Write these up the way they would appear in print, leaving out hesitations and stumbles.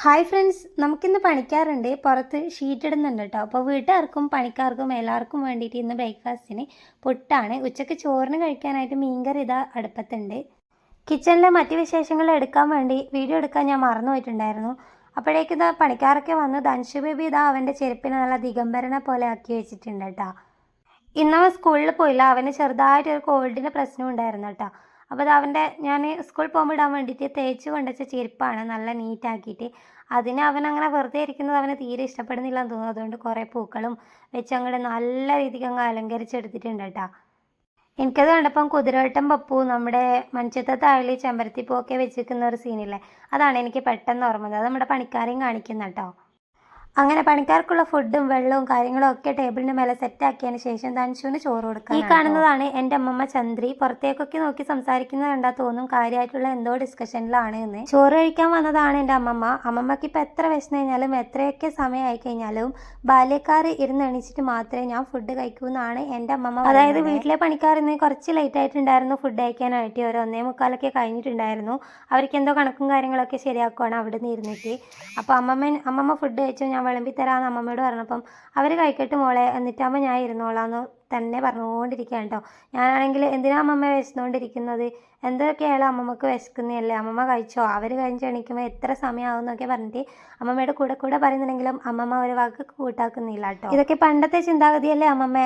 Hi friends, നമുക്കിന്ന് പണിക്കാറുണ്ട് പുറത്ത് sheet ഇടുന്നുണ്ട് കേട്ടോ. അപ്പോൾ വീട്ടുകാർക്കും പണിക്കാർക്കും എല്ലാവർക്കും വേണ്ടിയിട്ട് ഇന്ന് ബ്രേക്ക്ഫാസ്റ്റിന് പുട്ടാണ്. ഉച്ചയ്ക്ക് ചോറിന് കഴിക്കാനായിട്ട് മീൻകറി ഇതാ അടുപ്പത്തുണ്ട്. കിച്ചണിലെ മറ്റ് വിശേഷങ്ങൾ എടുക്കാൻ വേണ്ടി വീഡിയോ എടുക്കാൻ ഞാൻ മറന്നു പോയിട്ടുണ്ടായിരുന്നു. അപ്പോഴേക്കും ഇതാ പണിക്കാരൊക്കെ വന്ന് ധൻഷു ബേബി ഇതാ അവൻ്റെ ചെരുപ്പിനെ നല്ല ദിഗംബരനെ പോലെ ആക്കി വെച്ചിട്ടുണ്ട് കേട്ടോ. ഇന്നവൻ സ്കൂളിൽ പോയില്ല, അവന് ചെറുതായിട്ടൊരു കോൾഡിൻ്റെ പ്രശ്നം ഉണ്ടായിരുന്നു കേട്ടോ. അപ്പോൾ അത് ഞാൻ സ്കൂളിൽ പോകുമ്പോൾ ഇടാൻ വേണ്ടിയിട്ട് തേച്ച് കൊണ്ടുവച്ച ചെരുപ്പാണ്, നല്ല നീറ്റാക്കിയിട്ട്. അതിന് അവനങ്ങനെ വെറുതെ ഇരിക്കുന്നത് അവന് തീരെ ഇഷ്ടപ്പെടുന്നില്ല എന്ന് തോന്നുന്നു. അതുകൊണ്ട് കുറേ പൂക്കളും വെച്ച് അങ്ങോട്ട് നല്ല രീതിക്ക് അങ്ങ് അലങ്കരിച്ചെടുത്തിട്ടുണ്ട് കേട്ടോ. എനിക്കത് കണ്ടപ്പം കുതിരവട്ടം പപ്പു നമ്മുടെ മഞ്ചത്തെ താഴി ചെമ്പരത്തിപ്പൂവൊക്കെ വെച്ചിരിക്കുന്ന ഒരു സീനില്ലേ, അതാണ് എനിക്ക് പെട്ടെന്ന് ഓർമ്മ വന്നത്. അത് നമ്മുടെ പണിക്കാരെയും കാണിക്കുന്ന കേട്ടോ. അങ്ങനെ പണിക്കാർക്കുള്ള ഫുഡും വെള്ളവും കാര്യങ്ങളും ഒക്കെ ടേബിളിന് മേലെ സെറ്റാക്കിയതിന് ശേഷം ധൻഷുവിന് ചോറ് കൊടുക്കുക. ഈ കാണുന്നതാണ് എൻ്റെ അമ്മമ്മ ചന്ദ്രി. പുറത്തേക്കൊക്കെ നോക്കി സംസാരിക്കുന്നത് കണ്ടാൽ തോന്നും കാര്യമായിട്ടുള്ള എന്തോ ഡിസ്കഷനിലാണ് എന്ന്. ചോറ് കഴിക്കാൻ വന്നതാണ് എൻ്റെ അമ്മമ്മ. അമ്മമ്മക്ക് ഇപ്പം എത്ര വിശന്ന് കഴിഞ്ഞാലും എത്രയൊക്കെ സമയമായി കഴിഞ്ഞാലും ബാല്യക്കാർ ഇരുന്ന് എണീച്ചിട്ട് മാത്രമേ ഞാൻ ഫുഡ് കഴിക്കൂ എന്നാണ് എൻ്റെ അമ്മമ്മ. അതായത് വീട്ടിലെ പണിക്കാർ ഇന്ന് കുറച്ച് ലേറ്റ് ആയിട്ടുണ്ടായിരുന്നു ഫുഡ് കഴിക്കാനായിട്ട്. ഒരു 1:45 കഴിഞ്ഞിട്ടുണ്ടായിരുന്നു. അവർക്ക് എന്തോ കണക്കും കാര്യങ്ങളൊക്കെ ശരിയാക്കുവാണ് അവിടെ നിന്ന് ഇരുന്നിട്ട്. അപ്പോൾ അമ്മമ്മ ഫുഡ് കഴിച്ചു, ഞാൻ വിളമ്പി തരാമെന്ന് അമ്മമ്മയോട് പറഞ്ഞപ്പം അവർ കഴിക്കട്ടെ മോളെ, എന്നിട്ടാകുമ്പോൾ ഞാൻ ഇരുന്നോളാന്ന് തന്നെ പറഞ്ഞുകൊണ്ടിരിക്കുകയാണ് കേട്ടോ. ഞാനാണെങ്കിൽ എന്തിനാ അമ്മമ്മ വിശന്നുകൊണ്ടിരിക്കുന്നത്, എന്തൊക്കെയായാലും അമ്മമ്മക്ക് വിശക്കുന്നതല്ലേ, അമ്മമ്മ കഴിച്ചോ, അവർ കഴിഞ്ഞ് എണീക്കുമ്പോൾ എത്ര സമയമാവും എന്നൊക്കെ പറഞ്ഞിട്ട് അമ്മമ്മയുടെ കൂടെ പറയുന്നുണ്ടെങ്കിലും അമ്മമ്മ ഒരു വാക്ക് കൂട്ടാക്കുന്നില്ല കേട്ടോ. ഇതൊക്കെ പണ്ടത്തെ ചിന്താഗതിയല്ലേ അമ്മമ്മ,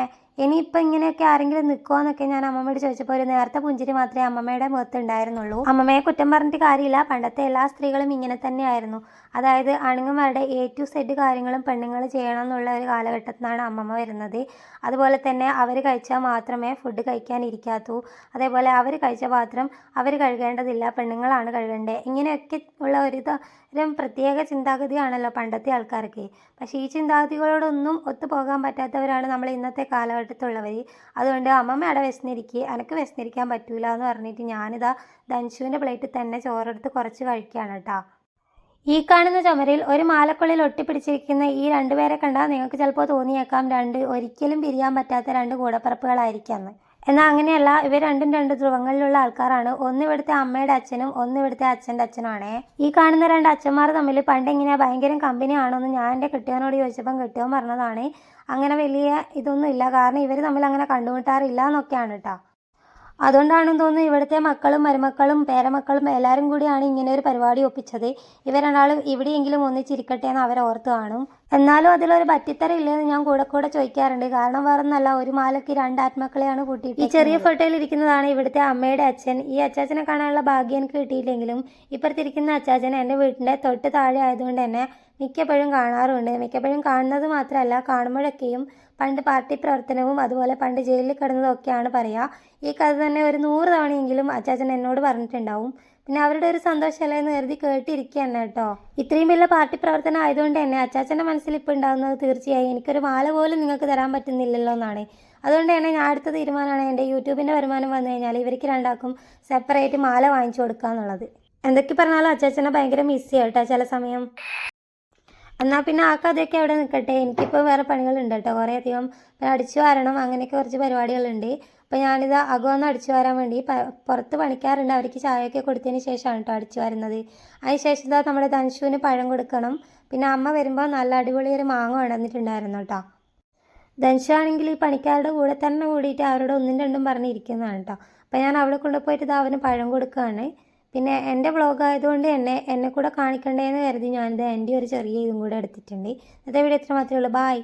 ഇനിയിപ്പോൾ ഇങ്ങനെയൊക്കെ ആരെങ്കിലും നിൽക്കുമോ എന്നൊക്കെ ഞാൻ അമ്മമ്മയോട് ചോദിച്ചപ്പോൾ ഒരു നേരത്തെ പുഞ്ചിരി മാത്രമേ അമ്മമ്മയുടെ മുഖത്ത് ഉണ്ടായിരുന്നുള്ളൂ. അമ്മമ്മയെ കുറ്റം പറഞ്ഞിട്ട് കാര്യമില്ല, പണ്ടത്തെ എല്ലാ സ്ത്രീകളും ഇങ്ങനെ തന്നെയായിരുന്നു. അതായത് ആണുങ്ങന്മാരുടെ A to Z കാര്യങ്ങളും പെണ്ണുങ്ങൾ ചെയ്യണം എന്നുള്ള ഒരു കാലഘട്ടത്തിലാണ് അമ്മമ്മ വരുന്നത്. അതുപോലെ തന്നെ അവർ കഴിച്ചാൽ മാത്രമേ ഫുഡ് കഴിക്കാനിരിക്കാത്തൂ. അതേപോലെ അവർ കഴിച്ച പാത്രം അവർ കഴുകേണ്ടതില്ല, പെണ്ണുങ്ങളാണ് കഴുകേണ്ടത്. ഇങ്ങനെയൊക്കെ ഉള്ള ഒരു പ്രത്യേക ചിന്താഗതിയാണല്ലോ പണ്ടത്തെ ആൾക്കാർക്ക്. പക്ഷേ ഈ ചിന്താഗതികളോടൊന്നും ഒത്തുപോകാൻ പറ്റാത്തവരാണ് നമ്മൾ ഇന്നത്തെ കാലഘട്ടത്തിലുള്ളവർ. അതുകൊണ്ട് അമ്മമ്മ അവിടെ വിശന്നിരിക്കുക, എനിക്ക് വിശന്നിരിക്കാൻ പറ്റൂല എന്ന് പറഞ്ഞിട്ട് ഞാനിതാ ധൻഷുവിൻ്റെ പ്ലേറ്റിൽ തന്നെ ചോറെടുത്ത് കുറച്ച് കഴിക്കുകയാണ് കേട്ടോ. ഈ കാണുന്ന ചുമരിൽ ഒരു മാലക്കുള്ളിൽ ഒട്ടിപ്പിടിച്ചിരിക്കുന്ന ഈ രണ്ടുപേരെ കണ്ടാൽ നിങ്ങൾക്ക് ചിലപ്പോൾ തോന്നിയേക്കാം ഒരിക്കലും പിരിയാൻ പറ്റാത്ത രണ്ട് കൂടപ്പിറപ്പുകളായിരിക്കാമെന്ന്. എന്നാൽ അങ്ങനെയല്ല, ഇവർ രണ്ടും രണ്ട് ധ്രുവങ്ങളിലുള്ള ആൾക്കാരാണ്. ഒന്ന് ഇവിടുത്തെ അമ്മയുടെ അച്ഛനും ഒന്ന് ഇവിടുത്തെ അച്ഛൻ്റെ അച്ഛനാണേ. ഈ കാണുന്ന രണ്ട് അച്ഛന്മാർ തമ്മിൽ പണ്ട് എങ്ങനെയാണ് ഭയങ്കര കമ്പനി ആണോന്ന് ഞാൻ എൻ്റെ കെട്ടിയവനോട് ചോദിച്ചപ്പം കെട്ടിയവൻ പറഞ്ഞതാണ് അങ്ങനെ വലിയ ഇതൊന്നും ഇല്ല, കാരണം ഇവർ തമ്മിൽ അങ്ങനെ കണ്ടുമുട്ടാറില്ല എന്നൊക്കെയാണ് കേട്ടോ. അതുകൊണ്ടാണെന്ന് തോന്നുന്നു ഇവിടുത്തെ മക്കളും മരുമക്കളും പേരമക്കളും എല്ലാവരും കൂടിയാണ് ഇങ്ങനെ ഒരു പരിപാടി ഒപ്പിച്ചത്. ഇവർ രണ്ടാളും ഇവിടെയെങ്കിലും ഒന്നിച്ചിരിക്കട്ടെ എന്ന് അവർ ഓർത്ത് കാണും. എന്നാലും അതിലൊരു പറ്റിത്തരം ഇല്ലെന്ന് ഞാൻ കൂടെ ചോദിക്കാറുണ്ട്. കാരണം വേറൊന്നല്ല, ഒരു മാലയ്ക്ക് രണ്ട് ആത്മാക്കളെയാണ് കൂട്ടിയിട്ട്. ഈ ചെറിയ ഫോട്ടോയിൽ ഇരിക്കുന്നതാണ് ഇവിടുത്തെ അമ്മയുടെ അച്ഛൻ. ഈ അച്ചാച്ചനെ കാണാനുള്ള ഭാഗ്യം എനിക്ക് കിട്ടിയില്ലെങ്കിലും ഇപ്പുറത്തിരിക്കുന്ന അച്ചാച്ചൻ എൻ്റെ വീട്ടിൻ്റെ തൊട്ട് താഴെ ആയതുകൊണ്ട് തന്നെ മിക്കപ്പോഴും കാണാറുണ്ട്. മിക്കപ്പോഴും കാണുന്നത് മാത്രമല്ല, കാണുമ്പോഴൊക്കെയും പണ്ട് പാർട്ടി പ്രവർത്തനവും അതുപോലെ പണ്ട് ജയിലിൽ കിടന്നതൊക്കെയാണ് പറയുക. ഈ കഥ തന്നെ ഒരു 100 തവണയെങ്കിലും അച്ചാച്ചൻ എന്നോട് പറഞ്ഞിട്ടുണ്ടാവും. പിന്നെ അവരുടെ ഒരു സന്തോഷമല്ലേ എന്ന് കരുതി കേട്ടിരിക്കുകയാണ് കേട്ടോ. ഇത്രയും വലിയ പാർട്ടി പ്രവർത്തനം ആയതുകൊണ്ട് തന്നെ അച്ചാച്ചൻ്റെ മനസ്സിൽ ഇപ്പോൾ ഉണ്ടാകുന്നത് തീർച്ചയായും എനിക്കൊരു മാല പോലും നിങ്ങൾക്ക് തരാൻ പറ്റുന്നില്ലല്ലോ എന്നാണ്. അതുകൊണ്ട് തന്നെ ഞാൻ അടുത്ത തീരുമാനമാണ് എൻ്റെ യൂട്യൂബിൻ്റെ വരുമാനം വന്നു കഴിഞ്ഞാൽ ഇവർക്ക് രണ്ടാക്കും സെപ്പറേറ്റ് മാല വാങ്ങിച്ചു കൊടുക്കുക എന്നുള്ളത്. എന്തൊക്കെ പറഞ്ഞാലും അച്ചാച്ചനെ ഭയങ്കര മിസ് ചെയ്യാം കേട്ടോ ചില സമയം. എന്നാൽ പിന്നെ ആ കഥയൊക്കെ അവിടെ നിൽക്കട്ടെ, എനിക്കിപ്പോൾ വേറെ പണികളുണ്ട് കേട്ടോ. കുറേ അധികം അടിച്ചു വാരണം, അങ്ങനെയൊക്കെ കുറച്ച് പരിപാടികളുണ്ട്. അപ്പോൾ ഞാനിത് അകമൊന്ന് അടിച്ചു വാരാൻ വേണ്ടി പുറത്ത് പണിക്കാറുണ്ട്, അവർക്ക് ചായയൊക്കെ കൊടുത്തതിന് ശേഷമാണ് കേട്ടോ അടിച്ചു വാരുന്നത്. അതിന് ശേഷം ഇതാ നമ്മുടെ ധൻഷുവിന് പഴം കൊടുക്കണം. പിന്നെ അമ്മ വരുമ്പോൾ നല്ല അടിപൊളി ഒരു മാങ്ങ കൊണ്ടുവന്നിട്ടുണ്ടായിരുന്നു കേട്ടോ. ധൻഷു ആണെങ്കിൽ ഈ പണിക്കാരുടെ കൂടെ തന്നെ കൂടിയിട്ട് അവരോട് ഒന്നും രണ്ടും പറഞ്ഞിരിക്കുന്നതാണ് കേട്ടോ. അപ്പോൾ ഞാൻ അവിടെ കൊണ്ടുപോയിട്ട് ഇതാ അവന് പഴം കൊടുക്കുകയാണ്. പിന്നെ എൻ്റെ വ്ളോഗ് ആയതുകൊണ്ട് തന്നെ എന്നെ കൂടെ കാണിക്കണ്ടേന്ന് കരുതി ഞാനിത് എൻ്റെ ഒരു ചെറിയ ഇതും കൂടെ എടുത്തിട്ടുണ്ട്. ഇന്നത്തെ വീഡിയോ ഇത്ര മാത്രമേ ഉള്ളൂ. ബായ്.